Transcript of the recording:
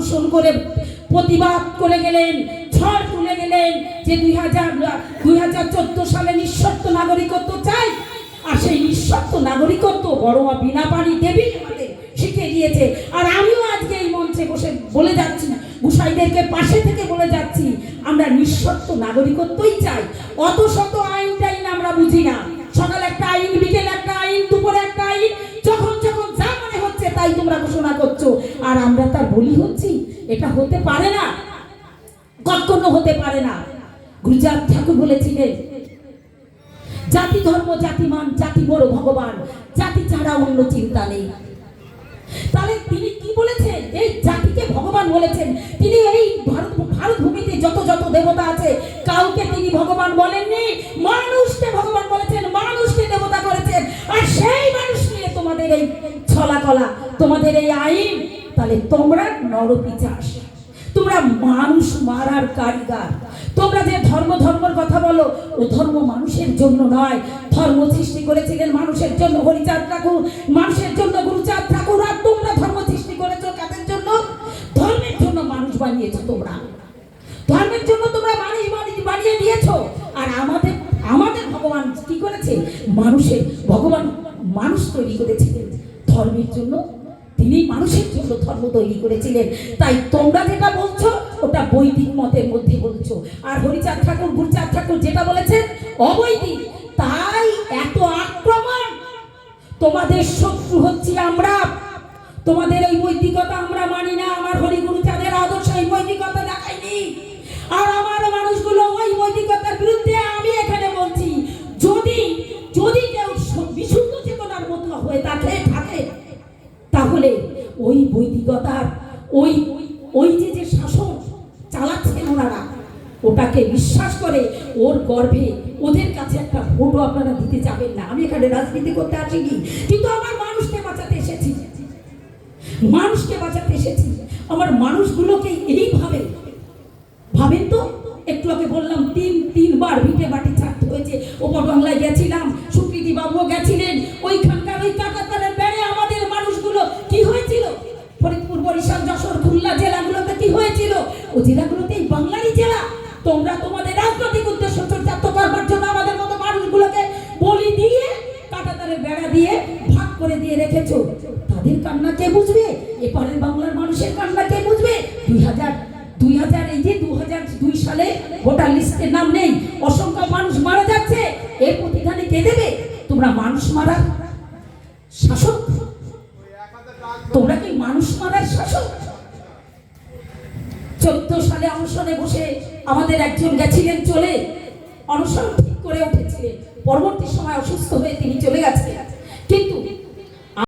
অনশন করে প্রতিবাদ করে গেলেন, ঝড় তুলে গেলেন যে 2014 সালে নিঃশর্ত নাগরিকত্ব চাই। আর সেই নিঃশর্ত নাগরিকত্ব বড়মা বীণাপাণি দেবী আমাদের শিখিয়ে দিয়েছে। আর আমিও আজকে এই মঞ্চে বসে বলে যাচ্ছি, গোসাইদেরকে পাশে থেকে বলে যাচ্ছি, আমরা নিঃশর্ত নাগরিকত্বই চাই। অত শত আইন টাইন আমরা বুঝি না। সকালে একটা আইন, বিকেলে একটা আইন, দুপুরে একটা আইন, যখন যখন যা মনে হচ্ছে তাই তোমরা ঘোষণা করছো, আর আমরা তার বলি হচ্ছি। এটা হতে পারে না, কখনো হতে পারে না। গুরুচাঁদ ঠাকুর বলেছিলেন, জাতি ধর্ম জাতিমান জাতি বড় ভগবান, জাতি ছাড়া অন্য চিন্তা নেই। তাহলে তিনি কি বলেছেন? এই জাতিকে ভগবান বলেছেন। তিনি এই ভারত ভূমিতে যত যত দেবতা আছে কাউকে তিনি ভগবান বলেননি, মানুষকে ভগবান বলেছেন, মানুষকে দেবতা করেছেন। আর সেই মানুষ নিয়ে তোমাদের এই ছলাকলা, তোমাদের এই আইন। তাহলে তোমরা নরপিশাচ, তোমরা মানুষ মারার কারিগর। তোমরা যে ধর্মের কথা বলো, ও ধর্ম মানুষের জন্য নয়। ধর্ম সৃষ্টি করেছিলেন মানুষের জন্য হরিচাঁদ ঠাকুর, মানুষের জন্য গুরুচাঁদ ঠাকুর। আর তোমরা ধর্ম সৃষ্টি করেছো কাদের জন্য? ধর্মের জন্য মানুষ বানিয়েছো তোমরা, ধর্মের জন্য তোমরা মানুষ বানিয়ে দিয়েছো। আর আমাদের ভগবান কি করেছে? ভগবান মানুষ তৈরি করেছিলেন ধর্মের জন্য। তিনি মানুষের জন্য ধর্ম তৈরি করেছিলেন। তাই তোমরা যেটা বলছো ওটা বৈদিক মতের মধ্যে বলছো, আর হরিচাঁদ ঠাকুর, গুরুচাঁদ ঠাকুর যেটা বলেছেন অবৈদিক। তাই এত আক্রমণ। তোমাদের শত্রু হচ্ছি আমরা। তোমাদের এই বৈদিকতা আমরা মানি না। আমার হরি গুরুচাঁদের আদর্শ এই বৈদিকতা দেখায়নি। আর আমার মানুষগুলো ওই বৈদিকতার বিরুদ্ধে। আমি এখানে বলছি, যদি কেউ বিশুদ্ধ চেতনার মতো হয়ে থাকে, তাহলে ওই বৈদিকতার ওই যে শাসন চালাচ্ছেন ওনারা, ওটাকে বিশ্বাস করে ওর গর্ভে ওদের কাছে একটা ভোটও আপনারা দিতে যাবেন না। আমি এখানে রাজনীতি করতে আসিনি, কিন্তু আমার মানুষকে বাঁচাতে এসেছি, মানুষকে বাঁচাতে এসেছি। আমার মানুষগুলোকে এইভাবে ভাবেন তো। একটু আগে বললাম তিনবার ভিটে বাটি ছাড়তে হয়েছে। ওপর বাংলায় গেছিলাম, সুকৃতি বাবুও গেছিলেন। ওইখানকার ওই কাটাতারের বেড়ে আমাদের মানুষগুলো কি হয়েছিল? ফরিদপুর, বরিশাল, যশোর, খুলনা জেলাগুলোতে কি হয়েছিল? ও জেলাগুলোতে এই বাংলারই জেলা। তোমরা তোমাদের রাজনৈতিক উদ্দেশ্য চরিতার্থ করবার জন্য আমাদের মতো মানুষগুলোকে বলি দিয়ে, কাটাতারের বেড়া দিয়ে ভাগ করে দিয়ে রেখেছো। তাদের কান্না কে বুঝবে? এপারের বাংলার মানুষের কান্না কে বুঝবে? 2002 সালে ভোটার লিস্টের নাম নেই, অসংখ্য মানুষ মারা যাচ্ছে। এর প্রতিদানে কে দেবে? তোমরা মানুষ মারার শাসক? তোমরা কি মানুষ মারার শাসক? 14 সালে অনশনে বসে আমাদের একজন গেছিলেন চলে, অনশন ঠিক করে উঠেছিলেন, পরবর্তী সময় অসুস্থ হয়ে তিনি চলে গেছিলেন।